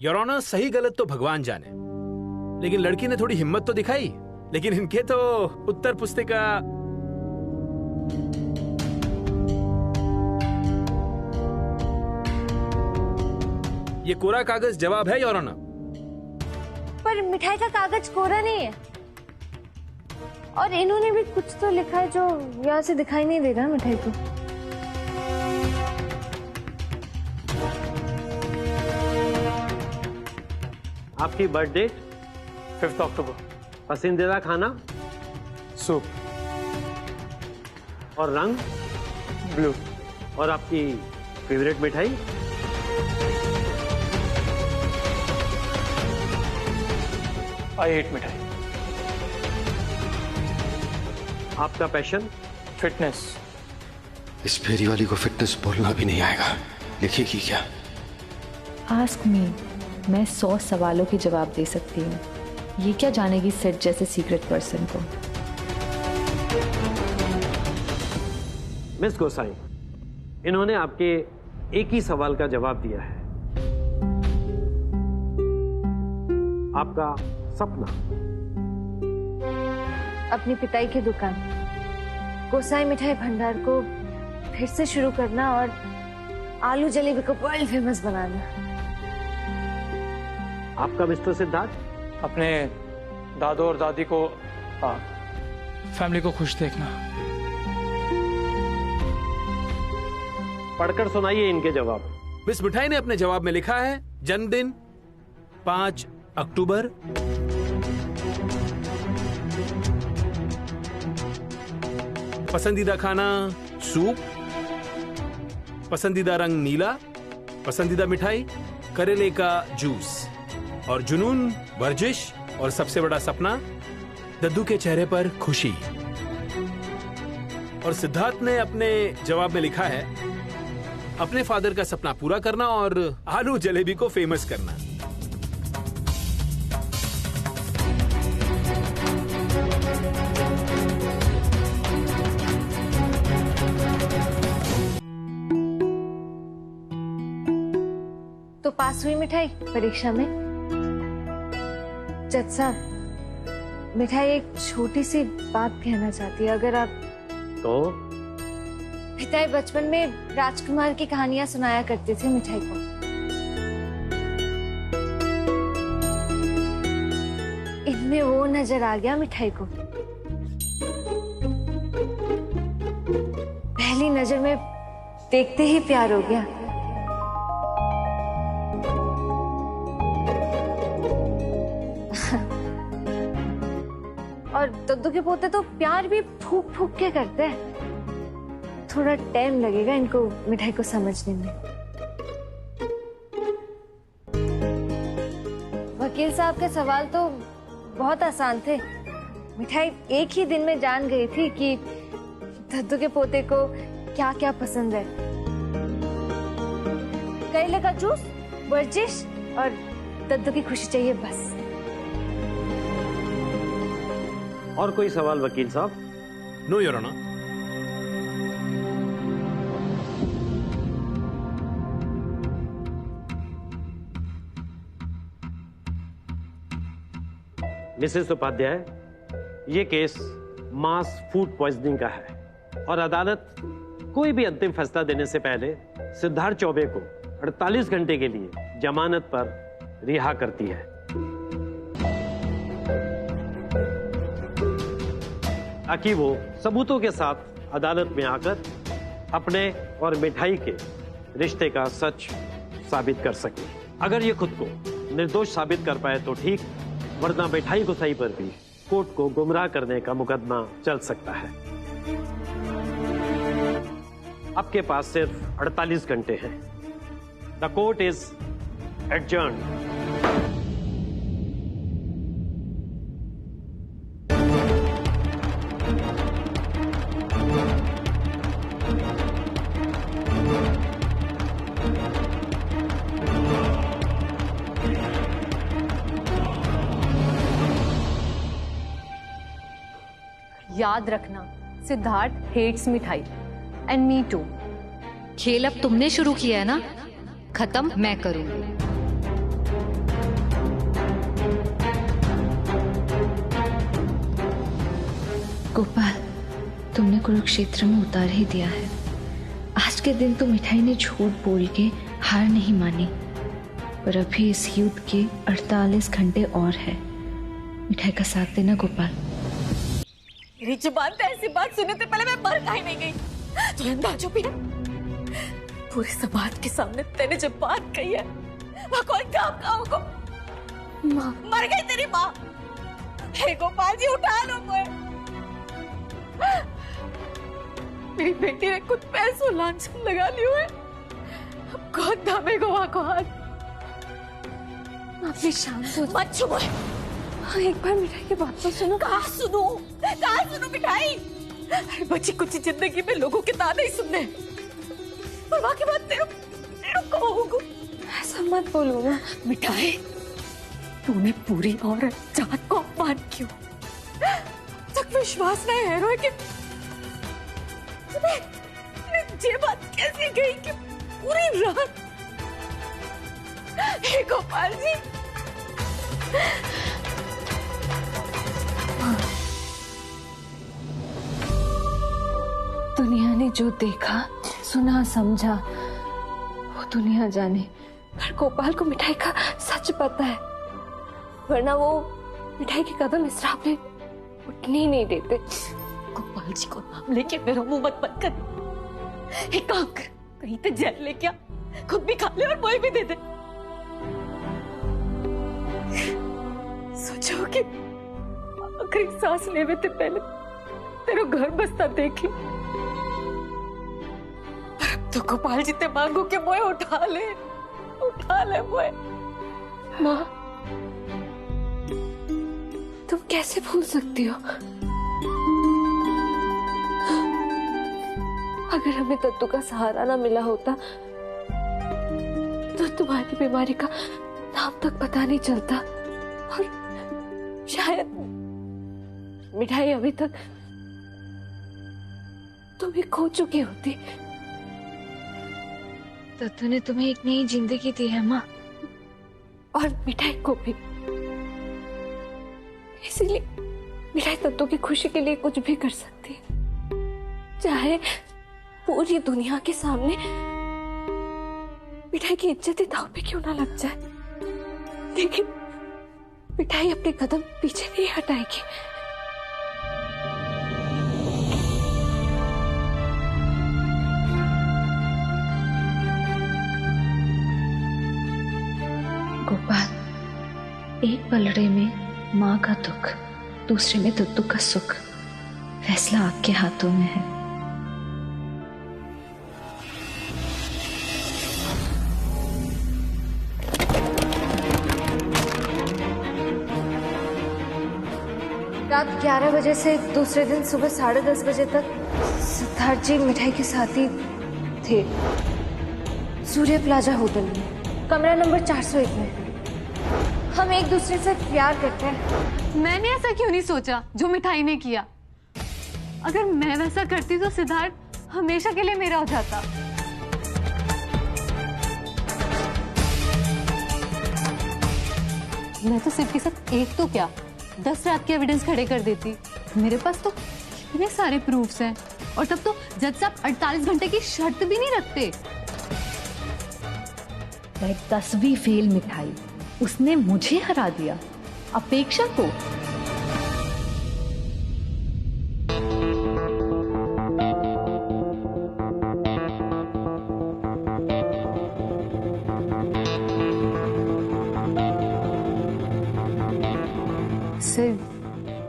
Your honour, सही गलत तो भगवान जाने, लेकिन लड़की ने थोड़ी हिम्मत तो दिखाई। लेकिन इनके तो उत्तर पुस्तिका। ये कोरा कागज जवाब है योर ऑनर। पर मिठाई का कागज कोरा नहीं है, और इन्होंने भी कुछ तो लिखा है जो यहाँ से दिखाई नहीं दे रहा मिठाई को। आपकी बर्थ डेट 5 अक्टूबर। पसंदीदा खाना सूप। और रंग ब्लू। और आपकी फेवरेट मिठाई? I8 मिठाई। आपका पैशन? फिटनेस। इस फेरी वाली को फिटनेस बोलना भी नहीं आएगा, लिखेगी क्या? आस्क मी, मैं 100 सवालों के जवाब दे सकती हूँ। ये क्या जानेगी सेट जैसे सीक्रेट पर्सन को। मिस गोसाई, इन्होंने आपके एक ही सवाल का जवाब दिया है। आपका सपना? अपनी पिताई की दुकान गोसाई मिठाई भंडार को फिर से शुरू करना और आलू जलेबी को वर्ल्ड फेमस बनाना। आपका मिस्टर सिद्धार्थ? अपने दादू और दादी को, फैमिली को खुश देखना। पढ़कर सुनाइए इनके जवाब। मिस मिठाई ने अपने जवाब में लिखा है जन्मदिन 5 अक्टूबर, पसंदीदा खाना सूप, पसंदीदा रंग नीला, पसंदीदा मिठाई करेले का जूस, और जुनून वर्जिश, और सबसे बड़ा सपना दद्दू के चेहरे पर खुशी। और सिद्धार्थ ने अपने जवाब में लिखा है अपने फादर का सपना पूरा करना और आलू जलेबी को फेमस करना। तो पास हुई मिठाई परीक्षा में? जज साहब, मिठाई एक छोटी सी बात कहना चाहती है। अगर आप तो पिताई बचपन में राजकुमार की कहानियां सुनाया करते थे मिठाई को। इनमें वो नजर आ गया मिठाई को। पहली नजर में देखते ही प्यार हो गया। और दद्दू के पोते तो प्यार भी फूक फूक के करते हैं। थोड़ा टाइम लगेगा इनको मिठाई को समझने में। वकील साहब के सवाल तो बहुत आसान थे। मिठाई एक ही दिन में जान गई थी कि दद्दू के पोते को क्या क्या पसंद है। करेले का जूस, वर्जिश और दद्दू की खुशी चाहिए बस। और कोई सवाल वकील साहब? No your honour. Mrs Upadhyay, ये केस मास फूड पॉइजनिंग का है और अदालत कोई भी अंतिम फैसला देने से पहले सिद्धार्थ चौबे को 48 घंटे के लिए जमानत पर रिहा करती है। ताकि वो सबूतों के साथ अदालत में आकर अपने और मिठाई के रिश्ते का सच साबित कर सके। अगर ये खुद को निर्दोष साबित कर पाए तो ठीक, वरना मिठाई गोसाई पर भी कोर्ट को गुमराह करने का मुकदमा चल सकता है। आपके पास सिर्फ 48 घंटे हैं। The court is adjourned. याद रखना, सिद्धार्थ हेट्स मिठाई एंड मी टू। खेल अब तुमने शुरू किया है ना, खत्म मैं करूंगी। गोपाल, तुमने कुरुक्षेत्र में उतार ही दिया है। आज के दिन तो मिठाई ने झूठ बोल के हार नहीं मानी, पर अभी इस युद्ध के 48 घंटे और है। मिठाई का साथ देना गोपाल। मेरी जुबान पे ऐसी बात सुनने से पहले मैं मर काहे नहीं गई? तुझे अंदाजा भी है? पूरे समाज के सामने तेने जो बात कही है वह कोई काम का होगा। माँ मर गई तेरी माँ। हे गोपाल जी उठा लो मुझे। मेरी बेटी ने खुद पे ऐसा लांछन लगा लिया है। अब कौन थामेगा वहाँ को हाथ? आप भी शांत हो। मत छुओ। हाँ, एक बार मिठाई की बात तो सुनो। कहाँ सुनो मिठाई? अरे बच्ची कुछ जिंदगी में लोगों के ताने ही सुनने, और बाकी बात तेरे को होगा। ऐसा मत बोलो ना मिठाई। तूने पूरी औरत जात को अपमान क्यों? तक विश्वास नहीं है रो कि तुम्हें ये बात कैसे गई कि पूरी रात? हे गोपाल जी, दुनिया ने जो देखा, सुना, समझा वो दुनिया जाने, पर गोपाल को मिठाई का सच पता है, वरना वो मिठाई के कदम इस राह पे उठने ही नहीं देते। गोपाल जी को नाम लेके मेरा मुंह मत बंद कर। एक काम कर, कहीं तो जेल लेके आ, खुद भी खा ले और मुझे भी दे दे। सोचो कि आखिरी सांस लेने से पहले तेरा घर बसता देख ली। तो गोपाल जी ते मांगो के मोए उठा ले मोए। माँ, तुम कैसे भूल सकती हो? अगर हमें दद्दू का सहारा ना मिला होता तो तुम्हारी बीमारी का नाम तक पता नहीं चलता, और शायद मिठाई अभी तक तुम्हें खो चुकी होती। दद्दू ने तुम्हें एक नई जिंदगी दी है माँ, और मिठाई को भी। इसीलिए मिठाई दद्दू की खुशी के लिए कुछ भी कर सकती है, चाहे पूरी दुनिया के सामने मिठाई की इज्जत ही दांव पे क्यों ना लग जाए, लेकिन मिठाई अपने कदम पीछे नहीं हटाएगी। गोपाल, एक पलड़े में माँ का दुख, दूसरे में दद्दू का सुख। फैसला आपके हाथों में है। रात 11 बजे से दूसरे दिन सुबह 10:30 बजे तक सिद्धार्थ जी मिठाई के साथ ही थे, सूर्य प्लाजा होटल में, कमरा नंबर 401 में। हम एक दूसरे से प्यार करते हैं। मैंने ऐसा क्यों नहीं सोचा जो मिठाई ने किया? अगर मैं वैसा करती तो सिद्धार्थ हमेशा के लिए मेरा हो जाता। मैं तो सिर्फ के साथ एक तो क्या 10 रात के एविडेंस खड़े कर देती। मेरे पास तो इतने सारे प्रूफ्स हैं, और तब तो जज साहब 48 घंटे की शर्त भी नहीं रखते। 10वीं फेल मिठाई, उसने मुझे हरा दिया, अपेक्षा को।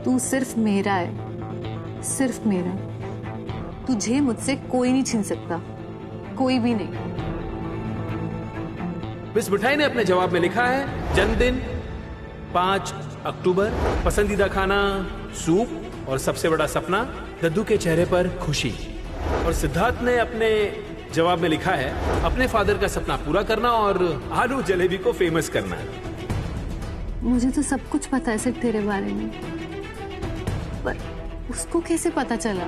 तू सिर्फ मेरा है, सिर्फ मेरा। तुझे मुझसे कोई नहीं छीन सकता, कोई भी नहीं। मिस मिठाई ने अपने जवाब में लिखा है जन्मदिन 5 अक्टूबर, पसंदीदा खाना सूप, और सबसे बड़ा सपना दद्दू के चेहरे पर खुशी। और सिद्धार्थ ने अपने जवाब में लिखा है अपने फादर का सपना पूरा करना और आलू जलेबी को फेमस करना। मुझे तो सब कुछ पता है सिर्फ तेरे बारे में, पर उसको कैसे पता चला?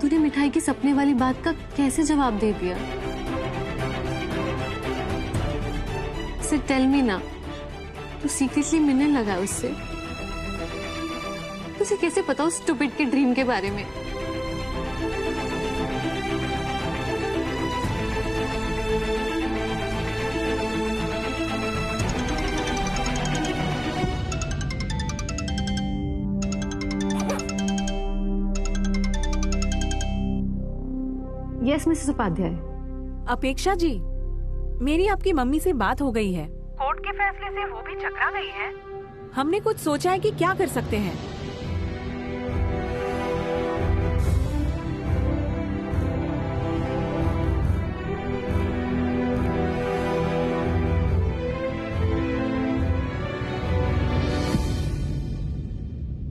तूने मिठाई के सपने वाली बात का कैसे जवाब दे दिया? सिर्फ टेल मी ना, तो सीक्रेटली मिलने लगा है उससे। तुझे कैसे पता उस स्टूपिड के ड्रीम के बारे में? Yes Mrs Upadhyay. अपेक्षा जी, मेरी आपकी मम्मी से बात हो गई है। कोर्ट के फैसले से वो भी चकरा गई है। हमने कुछ सोचा है कि क्या कर सकते हैं।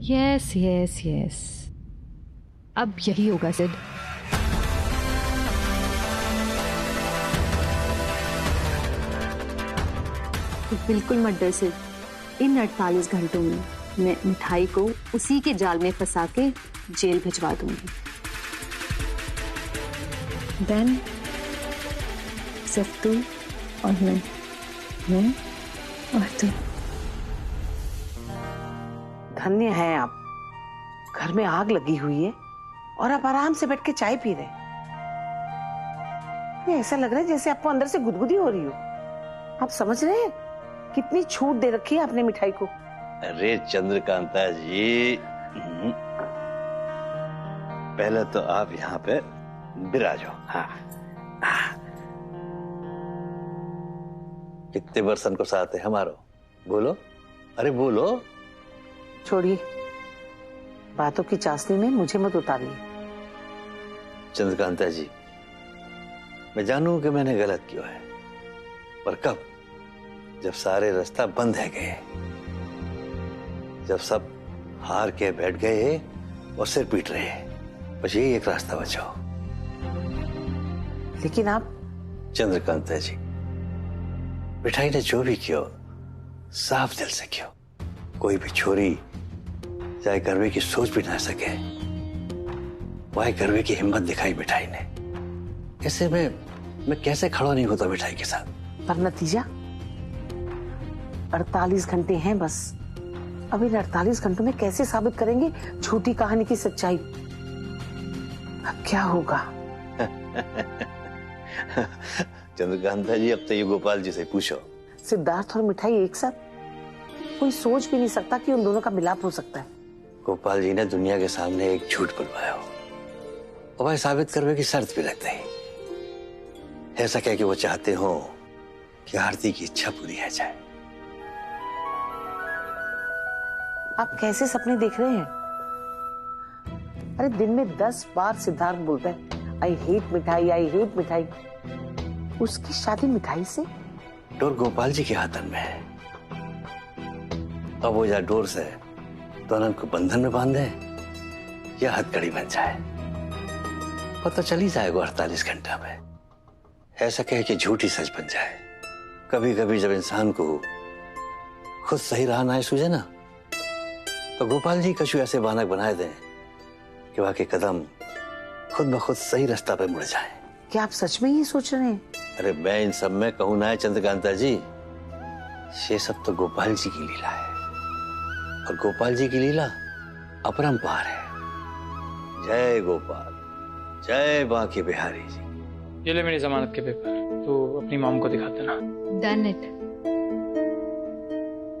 यस यस यस, अब यही होगा सिड। बिल्कुल मत डर सिड। इन 48 घंटों में मैं मिठाई को उसी के जाल में फंसा के जेल भिजवा दूंगी। देन सिर्फ तू और मैं और तू। धन्य है आप, घर में आग लगी हुई है और आप आराम से बैठ के चाय पी रहे। ऐसा लग रहा है जैसे आपको अंदर से गुदगुदी हो रही हो। आप समझ रहे हैं कितनी छूट दे रखी है आपने मिठाई को? अरे चंद्रकांता जी, पहले तो आप यहाँ पे विराजो। हाँ, कितने बरसन को साथ है हमारो, बोलो, अरे बोलो। छोड़िए, बातों की चाशनी में मुझे मत उतारिए। चंद्रकांता जी, मैं जानूं कि मैंने गलत किया है, पर कब? जब सारे रास्ता बंद है गए, जब सब हार के बैठ गए और सिर पीट रहे, बस यही एक रास्ता बचाओ। लेकिन आप चंद्रकांता जी, मिठाई ने जो भी किया साफ दिल से किया। कोई भी छोरी चाहे करवे की सोच भी ना सके, वही करवे की हिम्मत दिखाई मिठाई ने। ऐसे में मैं कैसे खड़ा नहीं होता मिठाई के साथ? पर नतीजा 48 घंटे हैं बस। अब इन 48 घंटों में कैसे साबित करेंगे झूठी कहानी की सच्चाई? अब क्या होगा? चंद्रकांता जी, अब तो ये गोपाल जी से पूछो। सिद्धार्थ और मिठाई एक साथ? कोई सोच भी नहीं सकता कि उन दोनों का मिलाप हो सकता है। गोपाल जी ने दुनिया के सामने एक झूठ बुलवाया हो और भाई साबित करने की शर्त भी रखते हैं। ऐसा कह कि वो चाहते हो कि आरती की इच्छा पूरी है जाए। आप कैसे सपने देख रहे हैं? अरे दिन में 10 बार सिद्धार्थ बोलता है आई हेट मिठाई, आई हेट मिठाई। उसकी शादी मिठाई से? डोर गोपाल जी के हाथन में है। अब वो या डोर से दोनों को बंधन में बांधे या हथकड़ी बन जाए, पता चल ही जाएगा 48 घंटा में। ऐसा कहे कि झूठी सच बन जाए। कभी कभी जब इंसान को खुद सही राह ना सूझे ना, तो गोपाल जी कछु ऐसे बानक बनाए दें कि वहां के कदम खुद ब खुद सही रास्ता पे मुड़ जाए। क्या आप सच में ये सोच रहे हैं? अरे मैं इन सब में कहूं ना है चंद्रकांता जी, ये सब तो गोपाल जी की लीला है और गोपाल जी की लीला अपरंपार है। जय गोपाल, जय बांके बिहारी जी। ये ले मेरी जमानत के पेपर, तो अपनी मॉम को दिखा देना। Done it.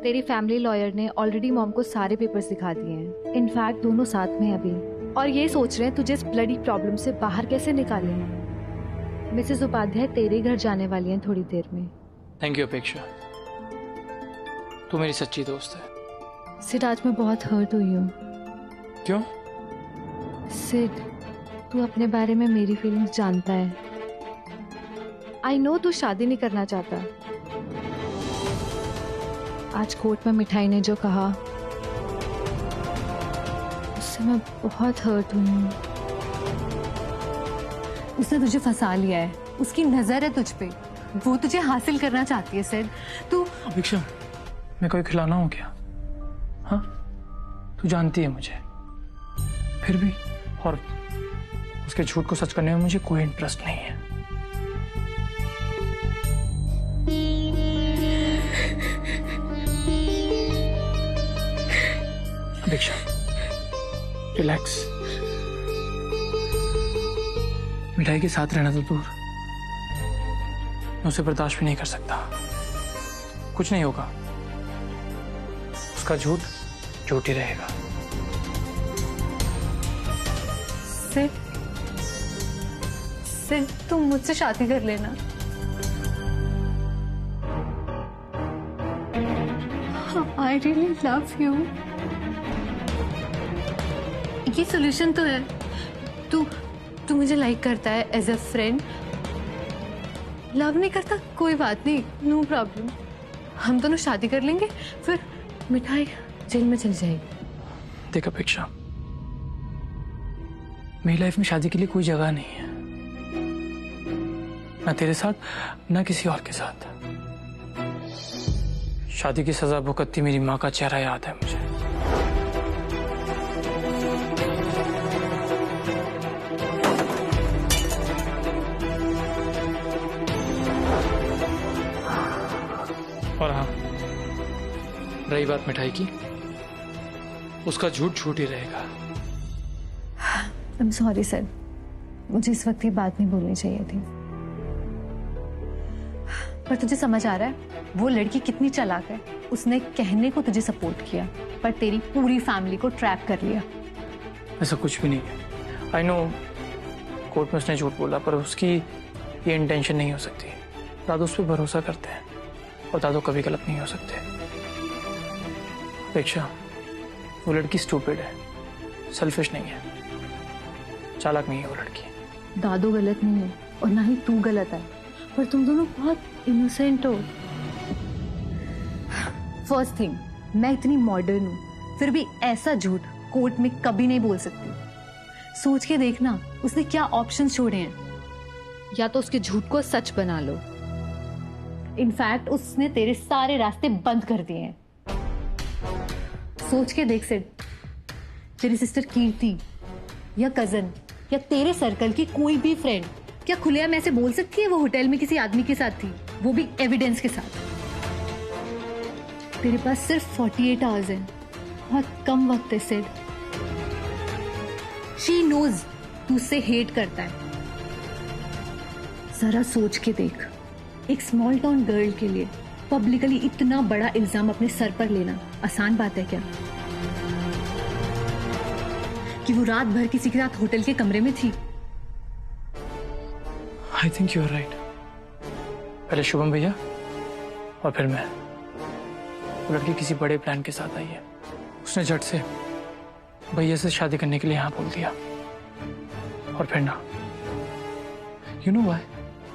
तेरी फैमिली लॉयर ने ऑलरेडी मॉम को सारे पेपर्स दिखा दिए हैं। इनफैक्ट दोनों साथ में अभी, और ये सोच रहे हैं तुझे इस ब्लडी प्रॉब्लम से बाहर कैसे निकालें। मिसेस उपाध्याय तेरे घर जाने वाली हैं थोड़ी देर में। थैंक यू अपेक्षा, तू मेरी सच्ची दोस्त है। सिड, आज मैं बहुत हर्ट हुई हूँ। क्यों? सिड, तू अपने बारे में मेरी फीलिंग्स जानता है। आई नो तू शादी नहीं करना चाहता। आज कोर्ट में मिठाई ने जो कहा उससे मैं बहुत हर्ट हुई हूँ। उसने तुझे फंसा लिया है, उसकी नजर है तुझ पे, वो तुझे हासिल करना चाहती है। सिड, तू अपेक्षा, मैं कोई खिलौना हूँ क्या? हाँ, तू जानती है मुझे, फिर भी, और उसके झूठ को सच करने में मुझे कोई इंटरेस्ट नहीं है। दीक्षा, रिलैक्स। मिठाई के साथ रहना तो दूर, मैं उसे बर्दाश्त भी नहीं कर सकता। कुछ नहीं होगा, उसका झूठ झूठ ही रहेगा। सिर्फ तुम मुझसे शादी कर लेना। I really love you. ये सोल्यूशन तो है। तू मुझे लाइक करता है एज अ फ्रेंड, लव नहीं करता कोई बात नहीं, नो प्रॉब्लम। हम दोनों शादी कर लेंगे, फिर मिठाई जेल में चली जाएगी। देख अपेक्षा, मेरी लाइफ में शादी के लिए कोई जगह नहीं है, ना तेरे साथ ना किसी और के साथ। शादी की सजा भुगतती मेरी माँ का चेहरा याद है मुझे। और हाँ, रही बात मिठाई की, उसका झूठ झूठ ही रहेगा। I'm sorry सर, मुझे इस वक्त ये बात नहीं बोलनी चाहिए थी। पर तुझे समझ आ रहा है वो लड़की कितनी चालाक है। उसने कहने को तुझे सपोर्ट किया, पर तेरी पूरी फैमिली को ट्रैप कर लिया। ऐसा कुछ भी नहीं है। आई नो कोर्ट में उसने झूठ बोला, पर उसकी ये इंटेंशन नहीं हो सकती। दादू उस पर भरोसा करते हैं और दादू कभी गलत नहीं हो सकते। अपेक्षा, वो लड़की स्टूपिड है, सेल्फिश नहीं है, चालाक नहीं है वो लड़की। दादू गलत नहीं है और ना ही तू गलत है, पर तुम दोनों बहुत इनोसेंट हो। फर्स्ट थिंग, मैं इतनी मॉडर्न हूं, फिर भी ऐसा झूठ कोर्ट में कभी नहीं बोल सकती। सोच के देखना उसने क्या ऑप्शंस छोड़े हैं। या तो उसके झूठ को सच बना लो, इनफैक्ट उसने तेरे सारे रास्ते बंद कर दिए हैं। सोच के देख सिड, तेरी सिस्टर कीर्ति या कजन या तेरे सर्कल की कोई भी फ्रेंड क्या खुलेआम ऐसे बोल सकती है वो होटल में किसी आदमी के साथ थी, वो भी एविडेंस के साथ? तेरे पास सिर्फ 48 आवर्स हैं, बहुत कम वक्त है सिड। शी नोज तू उससे हेट करता है। जरा सोच के देख, एक स्मॉल टाउन गर्ल के लिए पब्लिकली इतना बड़ा इल्जाम अपने सर पर लेना आसान बात है क्या? कि वो रात भर किसी के साथ होटल के कमरे में थी। I think you are right. पहले शुभम भैया और फिर मैं। वो लड़की किसी बड़े प्लान के साथ आई है। उसने झट से भैया से शादी करने के लिए हाँ बोल दिया, और फिर ना, you know why?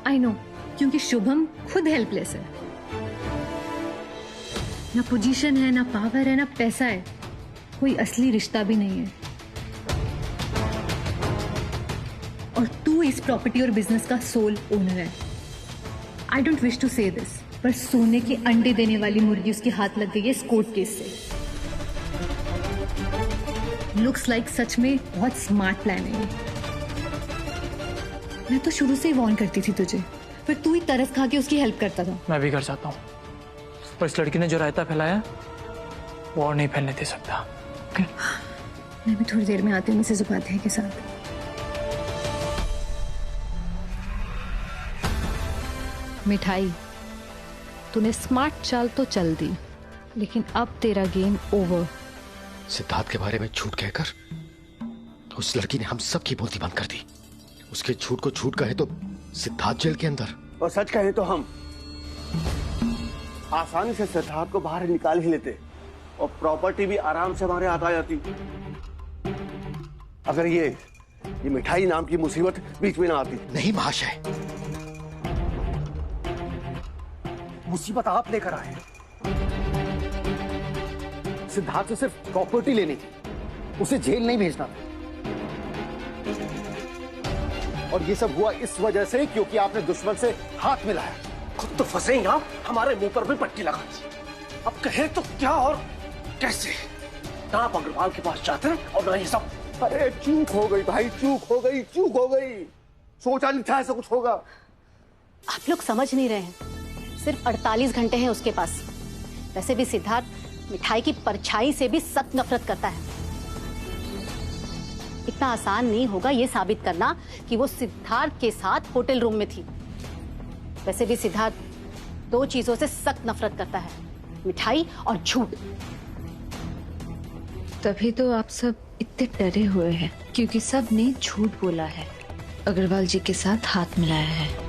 I know, क्योंकि शुभम खुद हेल्पलेस है। ना पोजीशन है, ना पावर है, ना पैसा है, कोई असली रिश्ता भी नहीं है। और तू इस प्रॉपर्टी और बिजनेस का सोल ओनर है। आई डोंट विश टू से दिस, पर सोने के अंडे देने वाली मुर्गी उसके हाथ लग गई है इस कोर्ट केस से। लुक्स लाइक सच में बहुत स्मार्ट प्लान है। मैं तो शुरू से ही वार्न करती थी तुझे, पर तू ही तरस खा के उसकी हेल्प करता था। मैं भी कर सकता हूँ, पर इस लड़की ने जो रायता फैलाया वो और नहीं फैलने दे सकता। okay? मैं भी थोड़ी देर में आती हूँ मिसेज उपाध्याय के साथ। मिठाई, तूने स्मार्ट चाल तो चल दी, लेकिन अब तेरा गेम ओवर। सिद्धार्थ के बारे में झूठ कहकर उस लड़की ने हम सब की बोलती बंद कर दी। उसके झूठ को झूठ कहे तो सिद्धार्थ जेल के अंदर, और सच कहे तो हम आसानी से सिद्धार्थ को बाहर निकाल ही लेते और प्रॉपर्टी भी आराम से हमारे हाथ आ जाती। अगर ये मिठाई नाम की मुसीबत बीच में ना आती। नहीं महाशय, मुसीबत आप लेकर आए। सिद्धार्थ से सिर्फ प्रॉपर्टी लेनी थी, उसे जेल नहीं भेजना था। और ये सब हुआ इस वजह से क्योंकि आपने दुश्मन से हाथ मिलाया। खुद तो फंसे ही आप, हमारे मुंह पर भी पट्टी लगा दी। अब कहे तो क्या और कैसे? ना आप अग्रवाल के पास जाते और ना ये सब। अरे चूक हो गई भाई, चूक हो गई, चूक हो गई। सोचा नहीं था ऐसा कुछ होगा। आप लोग समझ नहीं रहे हैं, सिर्फ 48 घंटे हैं उसके पास। वैसे भी सिद्धार्थ मिठाई की परछाई से भी सख्त नफरत करता है। इतना आसान नहीं होगा ये साबित करना कि वो सिद्धार्थ के साथ होटल रूम में थी। वैसे भी सिद्धार्थ 2 चीजों से सख्त नफरत करता है, मिठाई और झूठ। तभी तो आप सब इतने डरे हुए हैं, क्योंकि सब ने झूठ बोला है, अग्रवाल जी के साथ हाथ मिलाया है।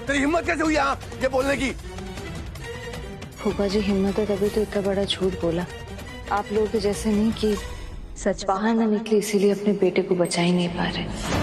तेरी हिम्मत कैसे हुई यहाँ ये बोलने की? फूफा जी हिम्मत है तभी तो इतना बड़ा झूठ बोला। आप लोग जैसे नहीं कि सच बाहर ना निकले इसीलिए अपने बेटे को बचा ही नहीं पा रहे।